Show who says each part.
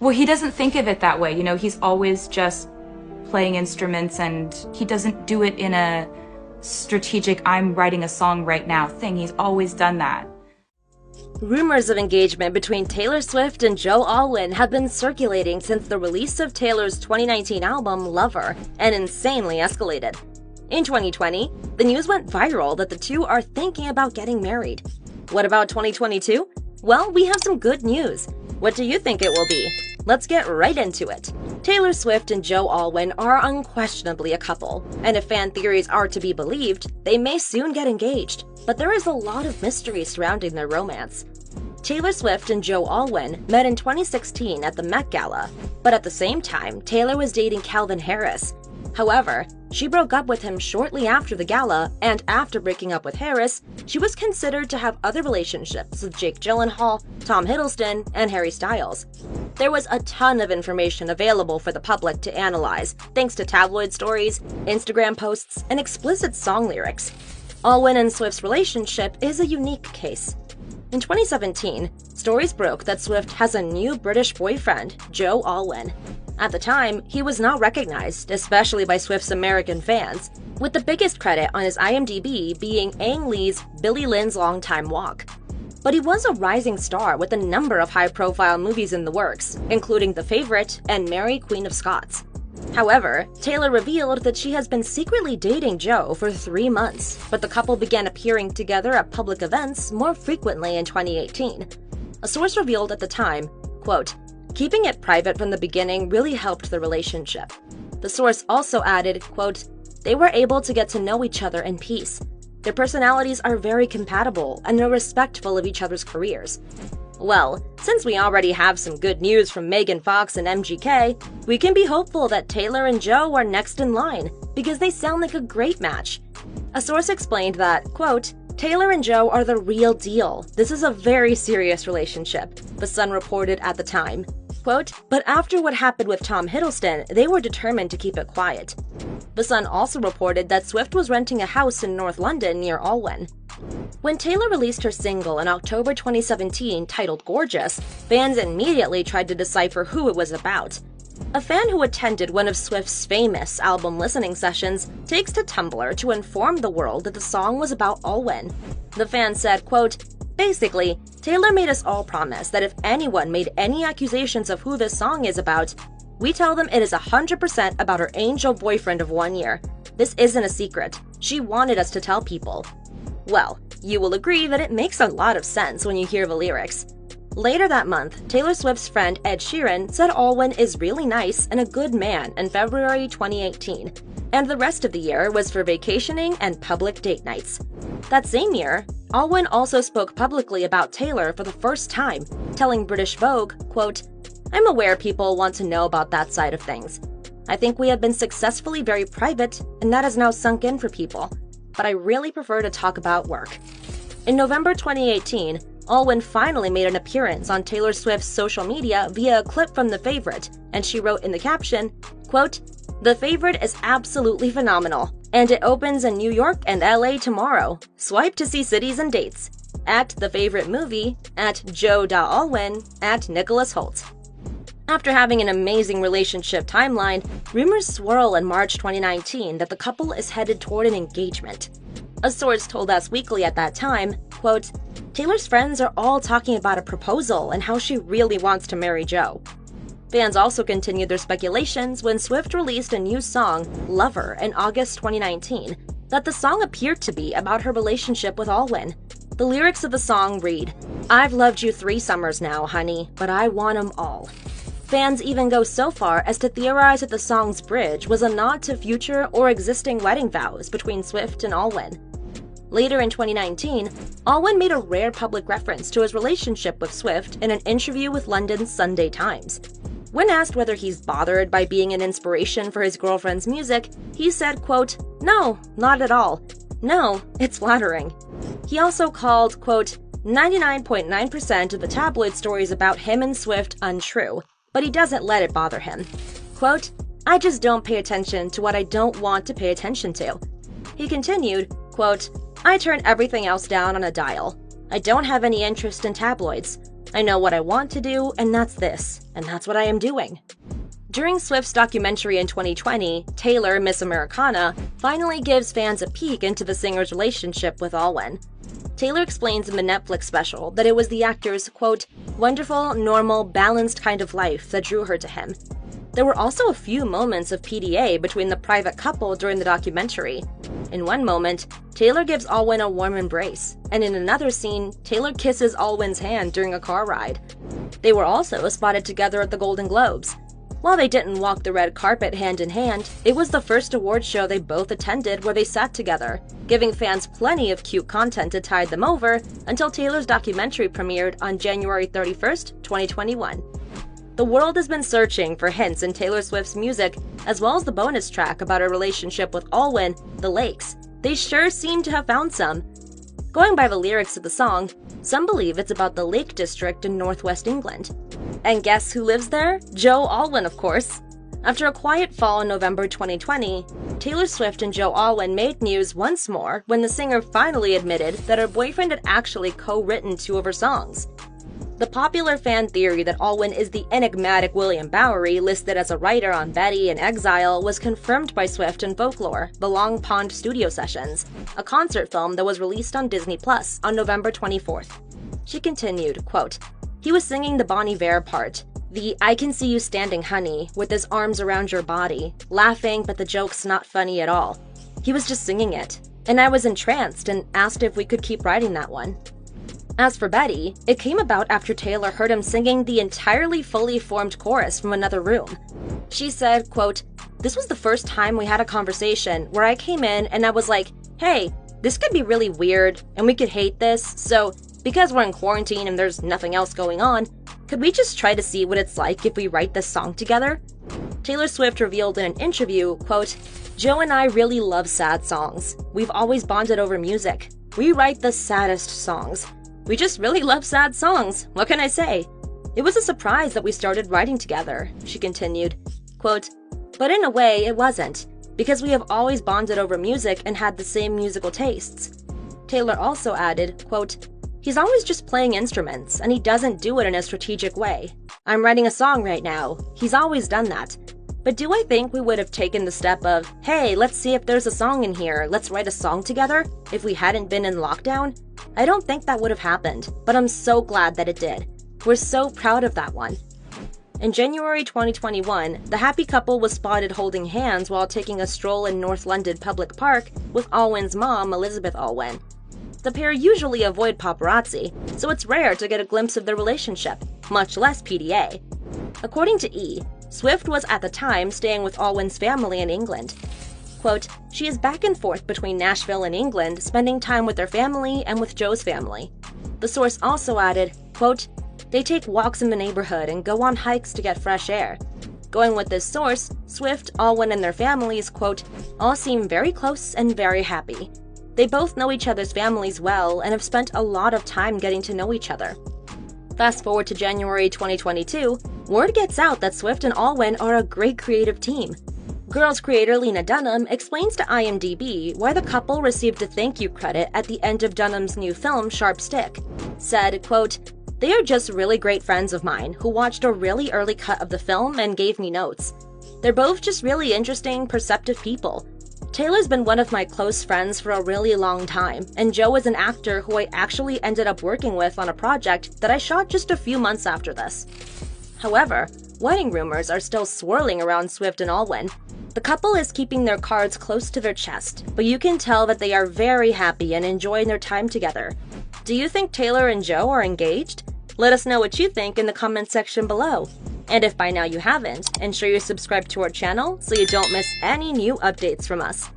Speaker 1: Well, he doesn't think of it that way. You know, he's always just playing instruments, and he doesn't do it in a strategic, I'm writing a song right now thing. He's always done that.
Speaker 2: Rumors of engagement between Taylor Swift and Joe Alwyn have been circulating since the release of Taylor's 2019 album, Lover, and insanely escalated. In 2020, the news went viral that the two are thinking about getting married. What about 2022? Well, we have some good news. What do you think it will be? Let's get right into it. Taylor Swift and Joe Alwyn are unquestionably a couple, and if fan theories are to be believed, they may soon get engaged. But there is a lot of mystery surrounding their romance. Taylor Swift and Joe Alwyn met in 2016 at the Met Gala, but at the same time, Taylor was dating Calvin Harris. However, she broke up with him shortly after the gala, and after breaking up with Harris, she was considered to have other relationships with Jake Gyllenhaal, Tom Hiddleston, and Harry Styles. There was a ton of information available for the public to analyze, thanks to tabloid stories, Instagram posts, and explicit song lyrics. Alwyn and Swift's relationship is a unique case. In 2017, stories broke that Swift has a new British boyfriend, Joe Alwyn. At the time, he was not recognized, especially by Swift's American fans, with the biggest credit on his IMDb being Ang Lee's Billy Lynn's Longtime Walk. But he was a rising star with a number of high-profile movies in the works, including The Favourite and Mary, Queen of Scots. However, Taylor revealed that she has been secretly dating Joe for 3 months, but the couple began appearing together at public events more frequently in 2018. A source revealed at the time, quote, "Keeping it private from the beginning really helped the relationship." The source also added, quote, "They were able to get to know each other in peace. Their personalities are very compatible and are respectful of each other's careers." Well, since we already have some good news from Megan Fox and MGK, we can be hopeful that Taylor and Joe are next in line, because they sound like a great match. A source explained that, quote, "Taylor and Joe are the real deal. This is a very serious relationship," The Sun reported at the time. Quote, "But after what happened with Tom Hiddleston, they were determined to keep it quiet." The Sun also reported that Swift was renting a house in North London near Alwyn. When Taylor released her single in October 2017 titled Gorgeous, fans immediately tried to decipher who it was about. A fan who attended one of Swift's famous album listening sessions takes to Tumblr to inform the world that the song was about Alwyn. The fan said, quote, "Basically, Taylor made us all promise that if anyone made any accusations of who this song is about, we tell them it is 100% about her angel boyfriend of 1 year. This isn't a secret. She wanted us to tell people." Well, you will agree that it makes a lot of sense when you hear the lyrics. Later that month, Taylor Swift's friend Ed Sheeran said Alwyn is really nice and a good man in February 2018, and the rest of the year was for vacationing and public date nights. That same year, Alwyn also spoke publicly about Taylor for the first time, telling British Vogue, quote, "I'm aware people want to know about that side of things. I think we have been successfully very private, and that has now sunk in for people. But I really prefer to talk about work." In November 2018, Alwyn finally made an appearance on Taylor Swift's social media via a clip from The Favourite, and she wrote in the caption, quote, "The Favourite is absolutely phenomenal, and it opens in New York and LA tomorrow. Swipe to see cities and dates. At The Favourite Movie, at Joe.Alwyn, at Nicholas Holt." After having an amazing relationship timeline, rumors swirl in March 2019 that the couple is headed toward an engagement. A source told Us Weekly at that time, quote, "Taylor's friends are all talking about a proposal and how she really wants to marry Joe." Fans also continued their speculations when Swift released a new song, Lover, in August 2019, that the song appeared to be about her relationship with Alwyn. The lyrics of the song read, "I've loved you 3 summers now, honey, but I want 'em all." Fans even go so far as to theorize that the song's bridge was a nod to future or existing wedding vows between Swift and Alwyn. Later in 2019, Alwyn made a rare public reference to his relationship with Swift in an interview with London's Sunday Times. When asked whether he's bothered by being an inspiration for his girlfriend's music, he said, quote, "No, not at all. No, it's flattering." He also called, quote, 99.9% of the tabloid stories about him and Swift untrue, but he doesn't let it bother him. Quote, "I just don't pay attention to what I don't want to pay attention to." He continued, quote, "I turn everything else down on a dial. I don't have any interest in tabloids. I know what I want to do, and that's this, and that's what I am doing. During Swift's documentary in 2020, Taylor, Miss Americana, finally gives fans a peek into the singer's relationship with Alwyn. Taylor explains in the Netflix special that it was the actor's, quote, wonderful, normal, balanced kind of life that drew her to him. There were also a few moments of PDA between the private couple during the documentary. In one moment, Taylor gives Alwyn a warm embrace, and in another scene, Taylor kisses Alwyn's hand during a car ride. They were also spotted together at the Golden Globes. While they didn't walk the red carpet hand in hand, it was the first award show they both attended where they sat together, giving fans plenty of cute content to tide them over until Taylor's documentary premiered on January 31st, 2021. The world has been searching for hints in Taylor Swift's music, as well as the bonus track about her relationship with Alwyn, The Lakes. They sure seem to have found some. Going by the lyrics of the song, some believe it's about the Lake District in northwest England. And guess who lives there? Joe Alwyn, of course. After a quiet fall in November 2020, Taylor Swift and Joe Alwyn made news once more when the singer finally admitted that her boyfriend had actually co-written 2 of her songs. The popular fan theory that Alwyn is the enigmatic William Bowery listed as a writer on Betty and Exile was confirmed by Swift in Folklore, The Long Pond Studio Sessions, a concert film that was released on Disney Plus on November 24th. She continued, quote, he was singing the Bon Iver part, the I can see you standing honey, with his arms around your body, laughing but the joke's not funny at all. He was just singing it, and I was entranced and asked if we could keep writing that one. As for Betty, it came about after Taylor heard him singing the entirely fully formed chorus from another room. She said, quote, this was the first time we had a conversation where I came in and I was like, hey, this could be really weird and we could hate this, so because we're in quarantine and there's nothing else going on, could we just try to see what it's like if we write this song together? Taylor Swift revealed in an interview, quote, Joe and I really love sad songs. We've always bonded over music. We write the saddest songs. We just really love sad songs. What can I say? It was a surprise that we started writing together, she continued. Quote, but in a way, it wasn't, because we have always bonded over music and had the same musical tastes. Taylor also added, quote, he's always just playing instruments, and he doesn't do it in a strategic way. I'm writing a song right now. He's always done that. But do I think we would have taken the step of, hey, let's see if there's a song in here, let's write a song together, if we hadn't been in lockdown? I don't think that would have happened, but I'm so glad that it did. We're so proud of that one. In January 2021, the happy couple was spotted holding hands while taking a stroll in North London Public Park with Alwyn's mom, Elizabeth Alwyn. The pair usually avoid paparazzi, so it's rare to get a glimpse of their relationship, much less PDA. According to E!, Swift was at the time staying with Alwyn's family in England. Quote, she is back and forth between Nashville and England, spending time with their family and with Joe's family. The source also added, quote, they take walks in the neighborhood and go on hikes to get fresh air. Going with this source, Swift, Alwyn, and their families, quote, all seem very close and very happy. They both know each other's families well and have spent a lot of time getting to know each other. Fast forward to January 2022, word gets out that Swift and Alwyn are a great creative team. Girls creator Lena Dunham explains to IMDb why the couple received a thank you credit at the end of Dunham's new film, Sharp Stick. Said, quote, they are just really great friends of mine who watched a really early cut of the film and gave me notes. They're both just really interesting, perceptive people. Taylor's been one of my close friends for a really long time, and Joe is an actor who I actually ended up working with on a project that I shot just a few months after this. However, wedding rumors are still swirling around Swift and Alwyn. The couple is keeping their cards close to their chest, but you can tell that they are very happy and enjoying their time together. Do you think Taylor and Joe are engaged? Let us know what you think in the comment section below. And if by now you haven't, ensure you're subscribed to our channel so you don't miss any new updates from us.